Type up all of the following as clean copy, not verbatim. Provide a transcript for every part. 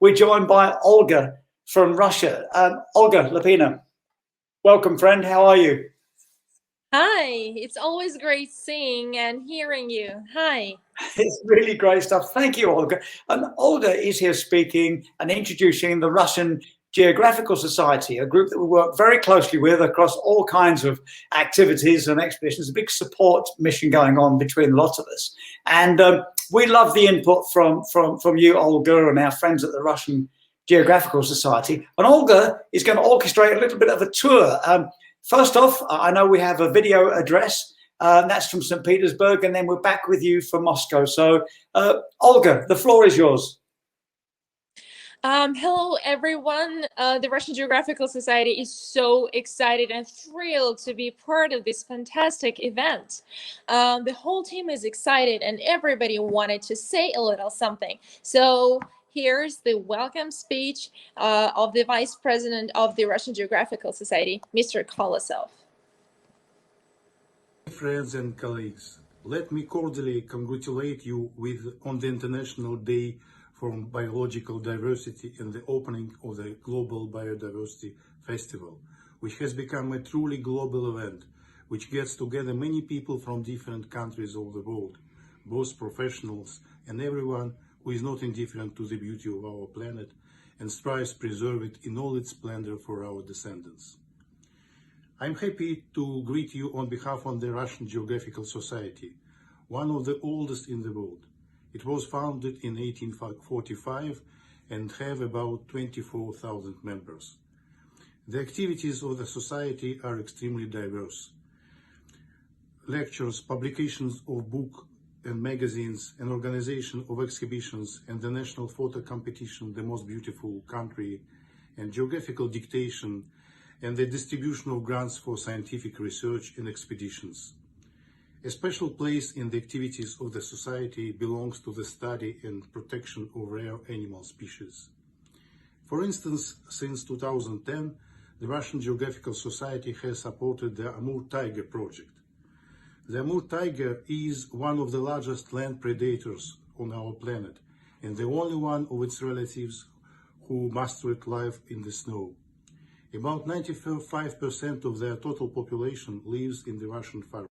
we're joined by Olga from Russia. Olga, Lapina, welcome, friend. How are you? Hi, it's always great seeing and hearing you. Hi. It's really great stuff. Thank you, Olga. And Olga is here speaking and introducing the Russian Geographical Society, a group that we work very closely with across all kinds of activities and expeditions. A big support mission going on between lots of us. And we love the input from you, Olga, and our friends at the Russian Geographical Society. And Olga is going to orchestrate a little bit of a tour. First off, I know we have a video address. That's from St. Petersburg, and then we're back with you from Moscow. So, Olga, the floor is yours. Hello, everyone. The Russian Geographical Society is so excited and thrilled to be part of this fantastic event. The whole team is excited, and everybody wanted to say a little something. So here's the welcome speech of the Vice President of the Russian Geographical Society, Mr. Kolosov. Friends and colleagues, let me cordially congratulate you on the International Day for Biological Diversity and the opening of the Global Biodiversity Festival, which has become a truly global event, which gets together many people from different countries of the world, both professionals and everyone who is not indifferent to the beauty of our planet and strives to preserve it in all its splendor for our descendants. I'm happy to greet you on behalf of the Russian Geographical Society, one of the oldest in the world. It was founded in 1845 and have about 24,000 members. The activities of the society are extremely diverse. Lectures, publications of books and magazines, an organization of exhibitions, and the national photo competition, The Most Beautiful Country, and geographical dictation, and the distribution of grants for scientific research and expeditions. A special place in the activities of the Society belongs to the study and protection of rare animal species. For instance, since 2010, the Russian Geographical Society has supported the Amur Tiger project. The Amur tiger is one of the largest land predators on our planet and the only one of its relatives who mastered life in the snow. About 95% of their total population lives in the Russian forest.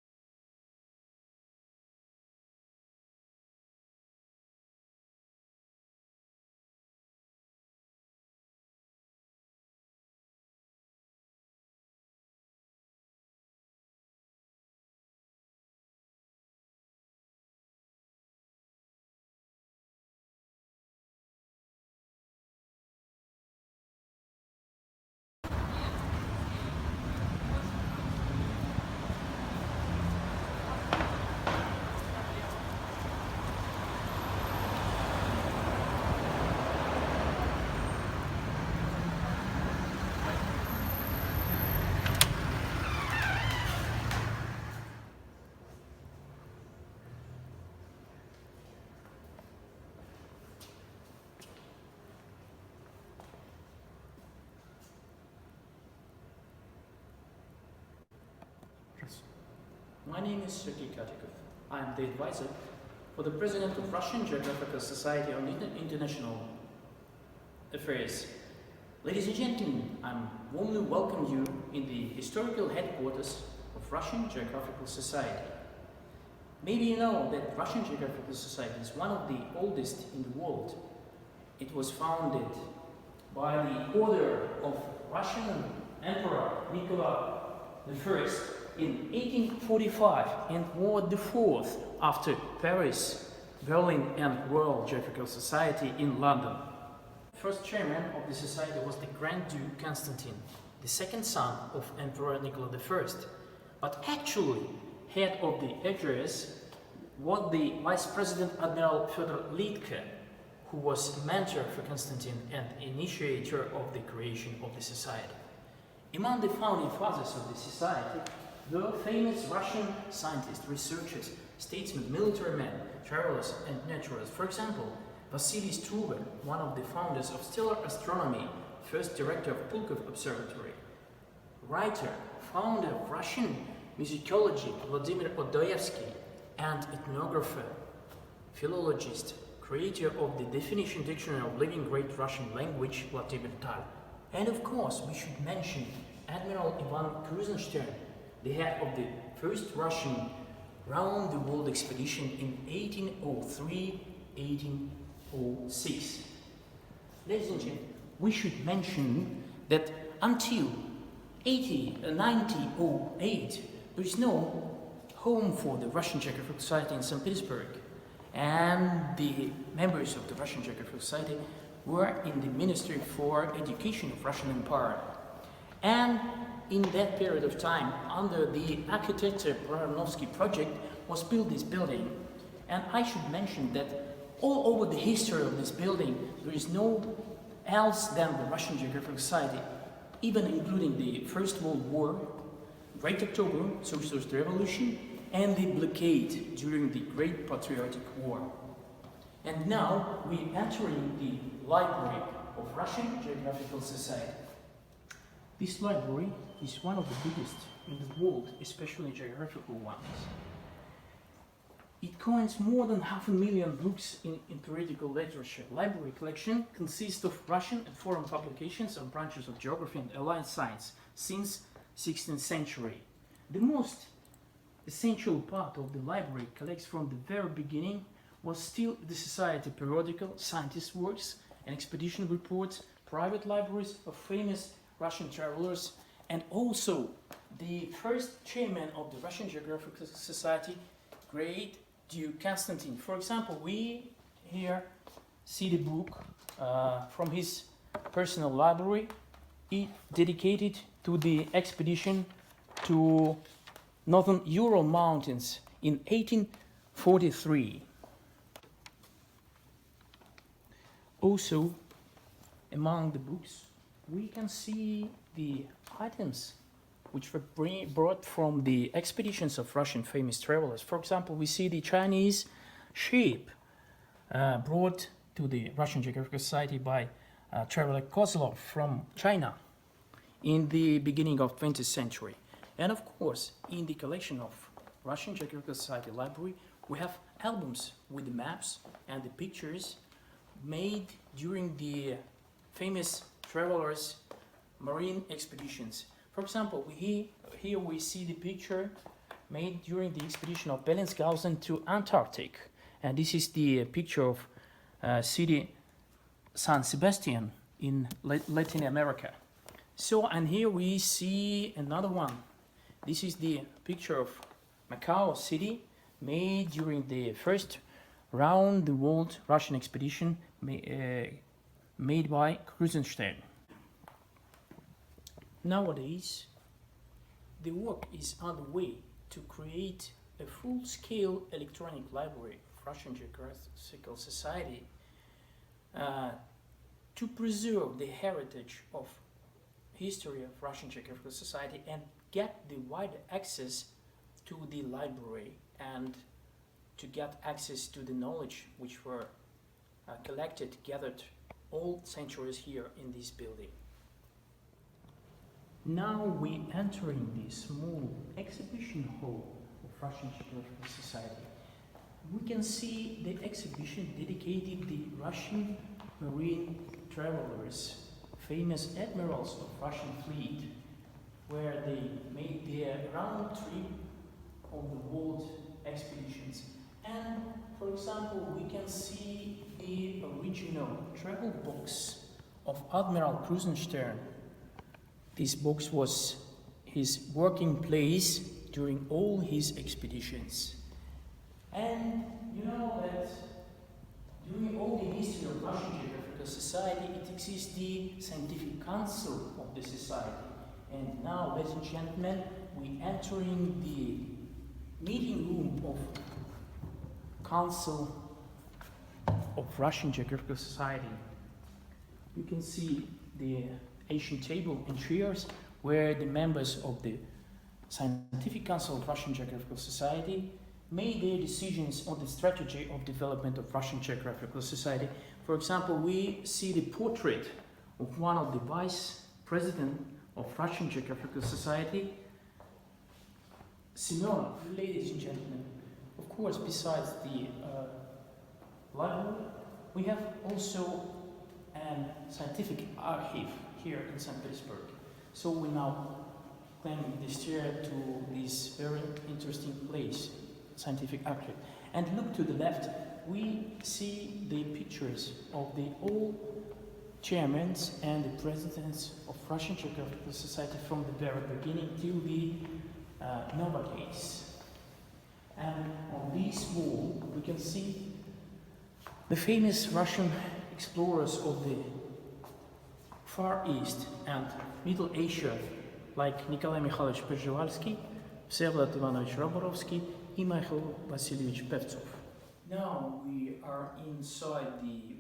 My name is Sergey Katikov. I am the advisor for the President of Russian Geographical Society on International Affairs. Ladies and gentlemen, I warmly welcome you in the historical headquarters of Russian Geographical Society. Maybe you know that Russian Geographical Society is one of the oldest in the world. It was founded by the order of Russian Emperor Nicholas I in 1845 and was the fourth after Paris, Berlin and Royal Geographical Society in London. The first chairman of the society was the Grand Duke Constantine, the second son of Emperor Nicholas I. But actually, head of the address was the Vice President Admiral Fyodor Litka, who was a mentor for Constantine and initiator of the creation of the society. Among the founding fathers of the society were famous Russian scientists, researchers, statesmen, military men, travelers and naturalists. For example, Vasily Struve, one of the founders of stellar astronomy, first director of Pulkov Observatory. Writer, founder of Russian musicology, Vladimir, and ethnographer, philologist, creator of the definition dictionary of living great Russian language, Vladimir. And of course, we should mention Admiral Ivan Krusenstern, the head of the first Russian round-the-world expedition in 1803-1806. Ladies and gentlemen, we should mention that until 1908, there is no home for the Russian Geographical Society in St. Petersburg, and the members of the Russian Geographical Society were in the Ministry for Education of Russian Empire. And in that period of time, under the architect Baranovsky project, was built this building. And I should mention that all over the history of this building, there is no else than the Russian Geographical Society, even including the First World War, Great October, Socialist Revolution, and the blockade during the Great Patriotic War. And now we entering the library of Russian Geographical Society. This library is one of the biggest in the world, especially geographical ones. It contains more than 500,000 books in periodical literature. Library collection consists of Russian and foreign publications of branches of geography and allied science since 16th century. The most essential part of the library collects from the very beginning was still the society periodical, scientist works and expedition reports, private libraries of famous Russian travelers, and also the first chairman of the Russian Geographical Society, Great Duke Constantine. For example, we here see the book from his personal library, dedicated to the expedition to Northern Ural Mountains in 1843. Also, among the books, we can see the items which were brought from the expeditions of Russian famous travelers. For example, we see the Chinese sheep brought to the Russian Geographical Society by traveler Kolosov from China in the beginning of 20th century. And of course, in the collection of Russian Geographical Society library, we have albums with the maps and the pictures made during the famous travelers' marine expeditions. For example, here we see the picture made during the expedition of Bellingshausen to Antarctic. And this is the picture of city San Sebastian in Latin America. So, and here we see another one. This is the picture of Macau city made during the first round-the-world Russian expedition made by Krusenstern. Nowadays, the work is underway to create a full-scale electronic library of Russian Geographical Society to preserve the heritage of history of Russian Geographical Society and get the wide access to the library and to get access to the knowledge which were collected, gathered all centuries here in this building. Now we entering the small exhibition hall of Russian Geographical Society. We can see the exhibition dedicated to the Russian marine travelers, famous admirals of Russian fleet, where they made their round trip on the world expeditions. And for example, we can see the original travel box of Admiral Krusenstern. This box was his working place during all his expeditions. And you know that during all the history of Russian Geographical Society, it exists the Scientific Council of the Society. And now, ladies and gentlemen, we entering the meeting room of Council of Russian Geographical Society. You can see the ancient table and chairs where the members of the Scientific Council of Russian Geographical Society made their decisions on the strategy of development of Russian Geographical Society. For example, we see the portrait of one of the vice president of Russian Geographical Society, Simonov. Ladies and gentlemen, of course, besides the library, We have also a scientific archive here in St. Petersburg. So we now climb the stair to this very interesting place, scientific archive. And look to the left, we see the pictures of the all chairmen and the presidents of Russian Geographical Society from the very beginning till the nowadays. And on this wall, we can see the famous Russian explorers of the Far East and Middle Asia, like Nikolai Mikhailovich Przhevalsky, Всеволод Ivanovich Roborovsky, and Mikhail Vasilievich Pevtsov. Now we are inside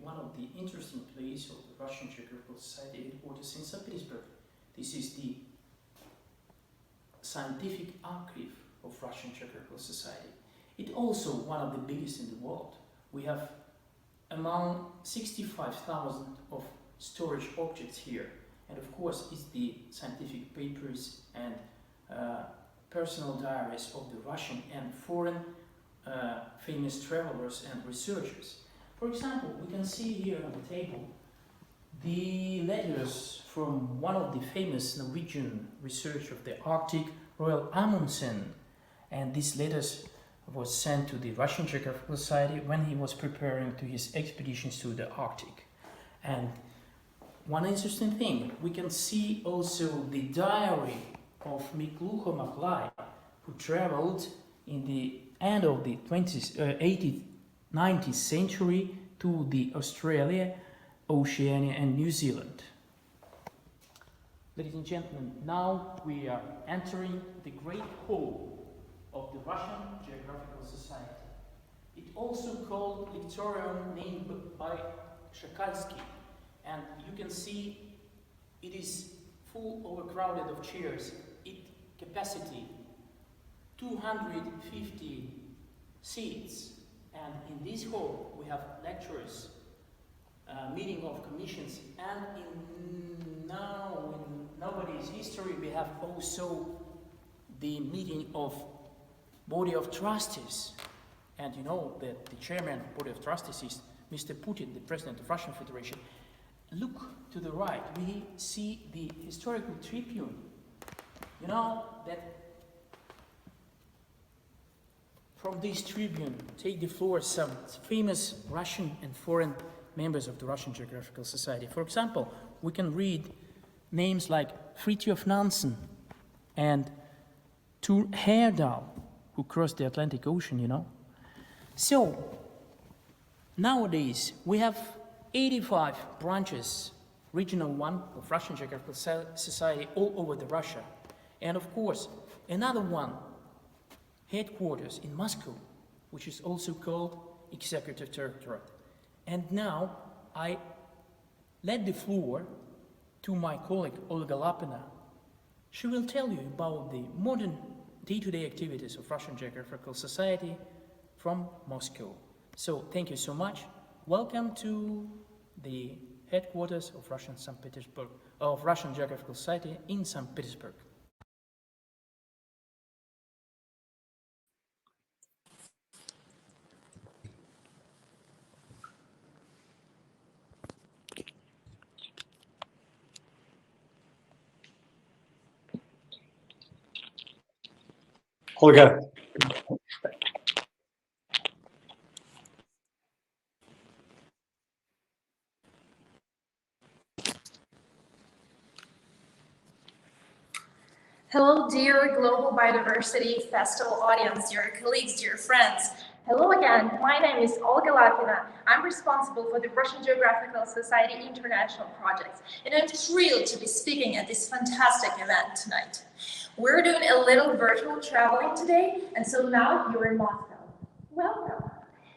one of the interesting places of the Russian Geographical Society headquarters in St. Petersburg. This is the scientific archive of Russian Geographical Society. It's also one of the biggest in the world. We have among 65,000 of storage objects here, and of course it's the scientific papers and personal diaries of the Russian and foreign famous travelers and researchers. For example, we can see here on the table the letters from one of the famous Norwegian researchers of the Arctic, Roald Amundsen, and these letters was sent to the Russian Geographical Society when he was preparing to his expeditions to the Arctic. And one interesting thing, we can see also the diary of Miklucho Maklai, who traveled in the end of the 19th century to the Australia, Oceania and New Zealand. Ladies and gentlemen, now we are entering the great hall of the Russian Geographical Society. It's also called Lectorium, named by Shakalsky, and you can see it is full overcrowded of chairs. Its capacity 250 seats, and in this hall we have lectures, meeting of commissions, and in nowadays history we have also the meeting of Board of Trustees. And you know that the chairman of Board of Trustees is Mr. Putin, the president of Russian Federation. Look to the right, we see the historical Tribune. You know that from this Tribune take the floor some famous Russian and foreign members of the Russian Geographical Society. For example, we can read names like Fridtjof Nansen and Tur Heyerdahl, who crossed the Atlantic Ocean, you know. So, nowadays, we have 85 branches, regional one of Russian Geographical Society all over the Russia. And of course, another one, headquarters in Moscow, which is also called Executive Directorate. And now, I let the floor to my colleague, Olga Lapina. She will tell you about the modern day-to-day activities of Russian Geographical Society from Moscow. So, thank you so much. Welcome to the headquarters of Russian Geographical Society in St. Petersburg. Olga. Hello, dear Global Biodiversity Festival audience, dear colleagues, dear friends. Hello again, my name is Olga Lapina. I'm responsible for the Russian Geographical Society International Projects, and I'm thrilled to be speaking at this fantastic event tonight. We're doing a little virtual traveling today, and so now you're in Moscow. Welcome.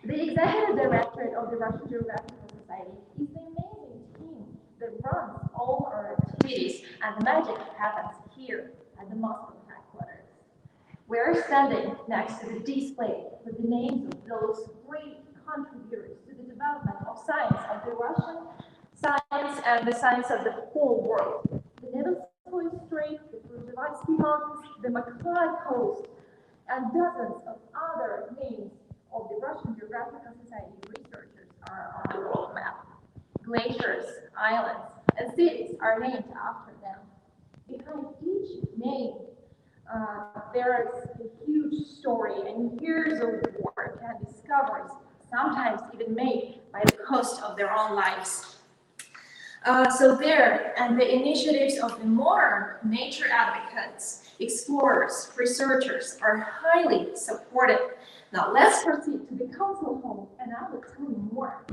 The Executive Directorate of the Russian Geographical Society is the amazing team that runs all our activities, and the magic happens here at the Moscow headquarters. We're standing next to the display with the names of those great contributors to the development of science of the Russian science and the science of the whole world. The Nevelskoye Strait, the Pruzhevatsky Mountains, the Maklai Coast, and dozens of other names of the Russian Geographical Society researchers are on the world map. Glaciers, islands, and cities are named after them. Behind each name, there is a huge story and years of work and discoveries, sometimes even made by the cost of their own lives. So there, and the initiatives of the modern nature advocates, explorers, researchers are highly supported. Now let's proceed to the council hall and I will tell you more.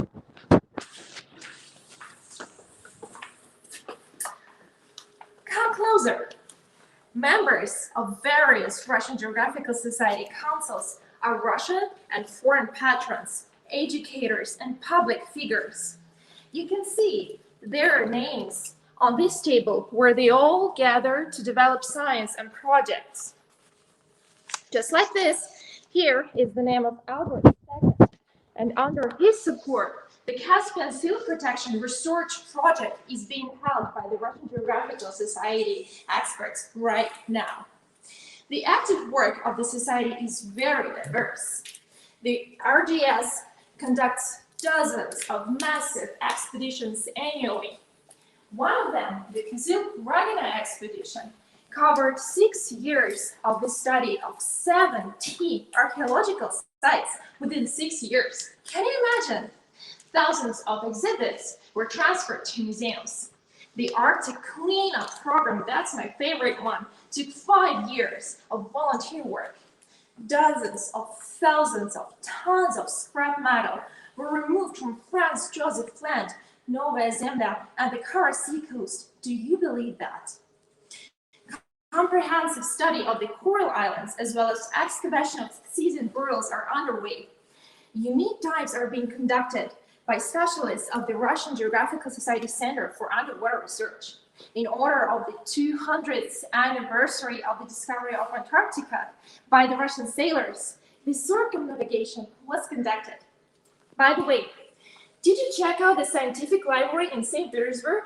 Come closer. Members of various Russian Geographical Society councils are Russian and foreign patrons, educators, and public figures. You can see their names on this table where they all gather to develop science and projects. Just like this, here is the name of Albert II, and under his support, the Caspian Seal Protection Research Project is being held by the Russian Geographical Society experts right now. The active work of the society is very diverse. The RGS conducts dozens of massive expeditions annually. One of them, the Kazil-Ragina expedition, covered 6 years of the study of 70 archaeological sites within 6 years. Can you imagine? Thousands of exhibits were transferred to museums. The Arctic cleanup program, that's my favorite one, took 5 years of volunteer work. Dozens of thousands of tons of scrap metal were removed from Franz Joseph Land, Novaya Zemlya, and the Kara Sea coast. Do you believe that? Comprehensive study of the coral islands as well as excavation of seasoned burrows are underway. Unique dives are being conducted by specialists of the Russian Geographical Society Center for Underwater Research. In honor of the 200th anniversary of the discovery of Antarctica by the Russian sailors, the circumnavigation was conducted. By the way, did you check out the scientific library in St. Petersburg?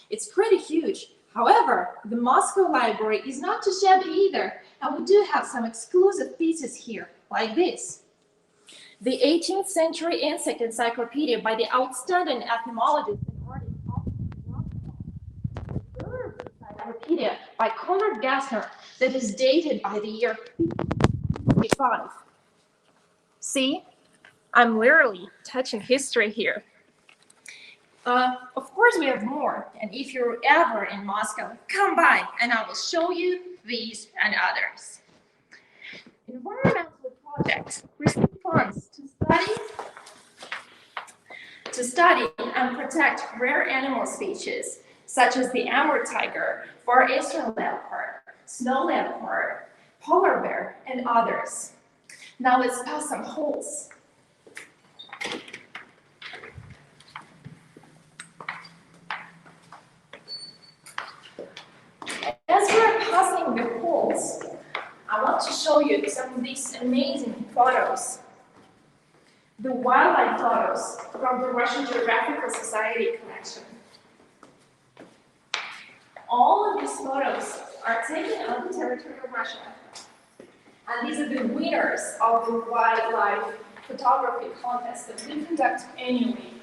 It's pretty huge. However, the Moscow library is not too shabby either, and we do have some exclusive pieces here, like this. The 18th century insect encyclopedia by the outstanding ethnologist and artist the bird encyclopedia by Konrad Gassner that is dated by the year 1555. See, I'm literally touching history here. Of course, we have more, and if you're ever in Moscow, come by and I will show you these and others. Environmental projects receive funds to study and protect rare animal species, such as the Amur tiger, far eastern leopard, snow leopard, polar bear, and others. Now let's pass some holes. As we're passing the holes, I want to show you some of these amazing photos. The wildlife photos from the Russian Geographical Society collection. All of these photos are taken on the territory of Russia. And these are the winners of the wildlife photography contest that we conduct annually.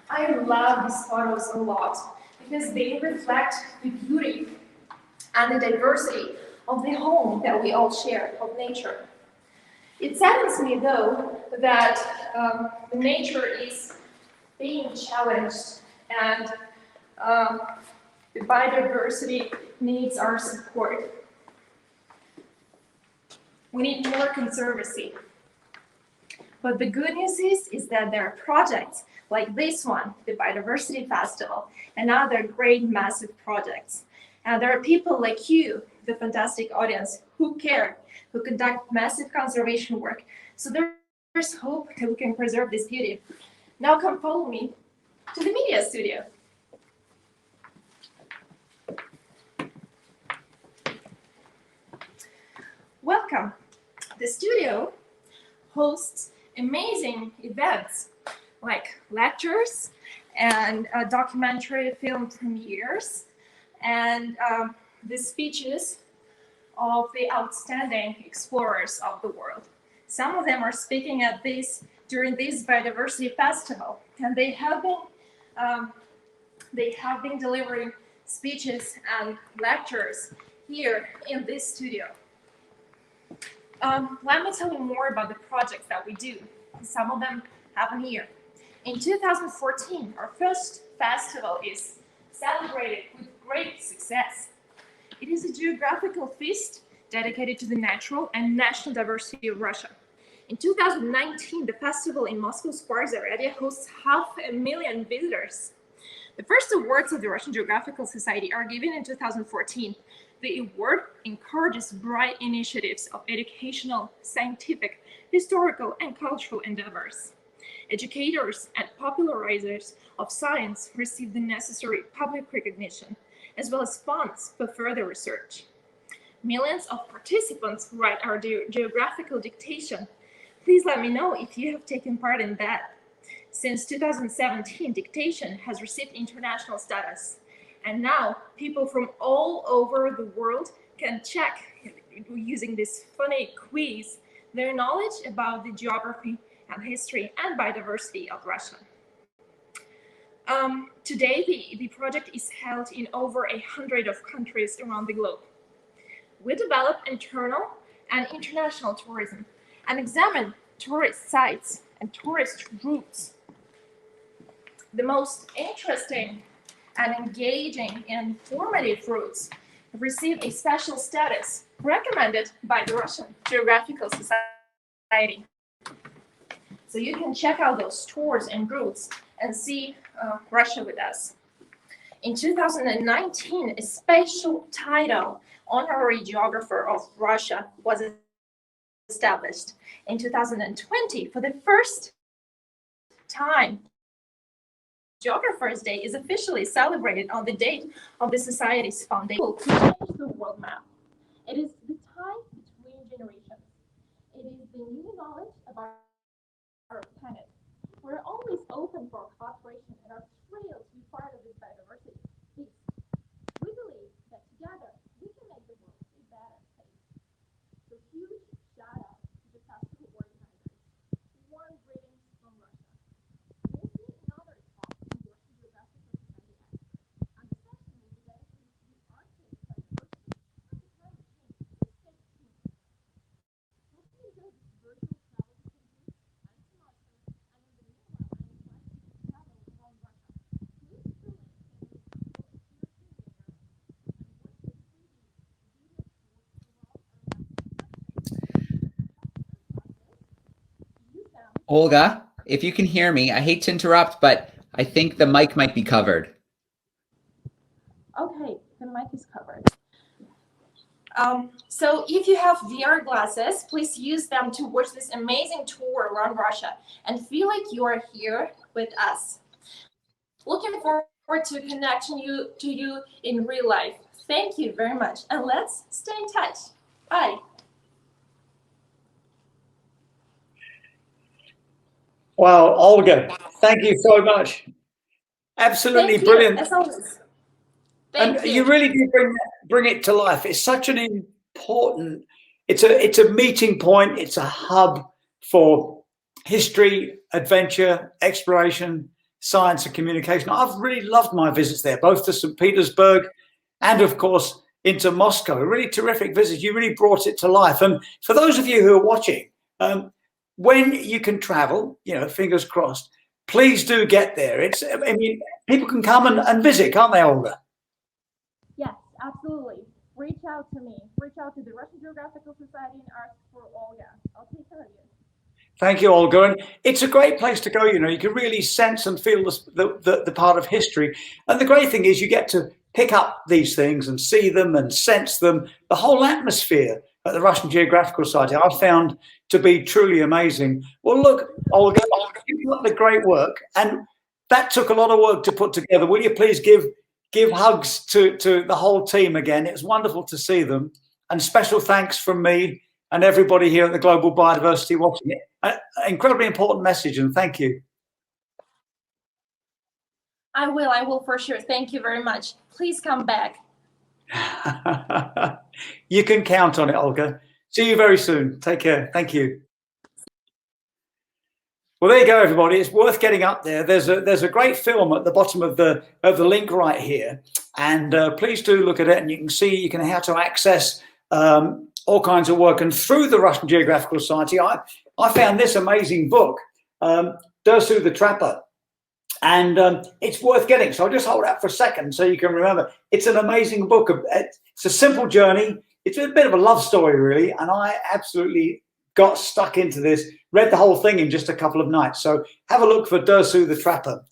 I love these photos a lot because they reflect the beauty and the diversity of the home that we all share, of nature. It saddens me, though, that nature is being challenged and the biodiversity needs our support. We need more conservancy. But the good news is that there are projects like this one, the Biodiversity Festival, and other great massive projects. And there are people like you, the fantastic audience, who care, who conduct massive conservation work. So there's hope that we can preserve this beauty. Now come follow me to the media studio. Welcome. The studio hosts amazing events like lectures and documentary film premieres and the speeches of the outstanding explorers of the world. Some of them are speaking at this during this biodiversity festival, and they have been delivering speeches and lectures here in this studio. Let me tell you more about the projects that we do. Some of them happen here. In 2014, our first festival is celebrated with great success. It is a geographical feast dedicated to the natural and national diversity of Russia. In 2019, the festival in Moscow's Parks area hosts 500,000 visitors. The first awards of the Russian Geographical Society are given in 2014. The award encourages bright initiatives of educational, scientific, historical, and cultural endeavors. Educators and popularizers of science receive the necessary public recognition, as well as funds for further research. Millions of participants write our geographical dictation. Please let me know if you have taken part in that. Since 2017, dictation has received international status. And now people from all over the world can check, using this funny quiz, their knowledge about the geography and history and biodiversity of Russia. Today, the project is held in over 100 of countries around the globe. We develop internal and international tourism and examine tourist sites and tourist routes. The most interesting and engaging and informative routes have received a special status recommended by the Russian Geographical Society. So you can check out those tours and routes and see Russia with us. In 2019, a special title, Honorary Geographer of Russia, was established. In 2020, for the first time, Geographer's Day is officially celebrated on the date of the Society's foundation to change the world map. It is the tie between generations. It is the new knowledge about our planet. We're always open for cooperation and are thrilled to be part of this biodiversity. We believe that together we can make the world a better place. So huge shout out to the festival organizers. Warm greetings from Russia. We'll see another talk from the Russian Geographical Society experts, and the session will be dedicated to the Arctic biodiversity and the climate change for the 15th. Hope you enjoy this virtual travel we can do. I'm Samantha, and in the meanwhile, I invite you to travel around Russia. Please fill in and example if you're here and watch the 3D video tours around. Olga, if you can hear me, I hate to interrupt, but I think the mic might be covered. Okay, the mic is covered. So if you have VR glasses, please use them to watch this amazing tour around Russia and feel like you are here with us. Looking forward to connecting to you in real life. Thank you very much, and let's stay in touch. Bye. Wow, Olga, thank you so much. Absolutely Thank you, brilliant. as always. And Thank you really do bring it to life. It's such an important, it's a meeting point. It's a hub for history, adventure, exploration, science and communication. I've really loved my visits there, both to St. Petersburg and of course into Moscow. A really terrific visit. You really brought it to life. And for those of you who are watching, when you can travel, fingers crossed, please do get there. I mean, people can come and visit, can't they, Olga? Yes, absolutely. Reach out to me. Reach out to the Russian Geographical Society and ask for Olga. I'll take care of you. Thank you, Olga. And it's a great place to go. You can really sense and feel the part of history. And the great thing is you get to pick up these things and see them and sense them. The whole atmosphere at the Russian Geographical Society I've found to be truly amazing. Well, look, Olga, you've got the great work. And that took a lot of work to put together. Will you please give hugs to the whole team again? It's wonderful to see them. And special thanks from me and everybody here at the Global Biodiversity watching it. An incredibly important message, and thank you. I will for sure. Thank you very much. Please come back. You can count on it, Olga. See you very soon. Take care. Thank you. Well, there you go, everybody. It's worth getting up there. There's a great film at the bottom of the link right here, and please do look at it. And you can see how to access all kinds of work. And through the Russian Geographical Society, I found this amazing book, Dersu the Trapper, and it's worth getting. So I'll just hold that for a second so you can remember. It's an amazing book. It's a simple journey. It's a bit of a love story, really, and I absolutely got stuck into this, read the whole thing in just a couple of nights. So have a look for Dersu the Trapper.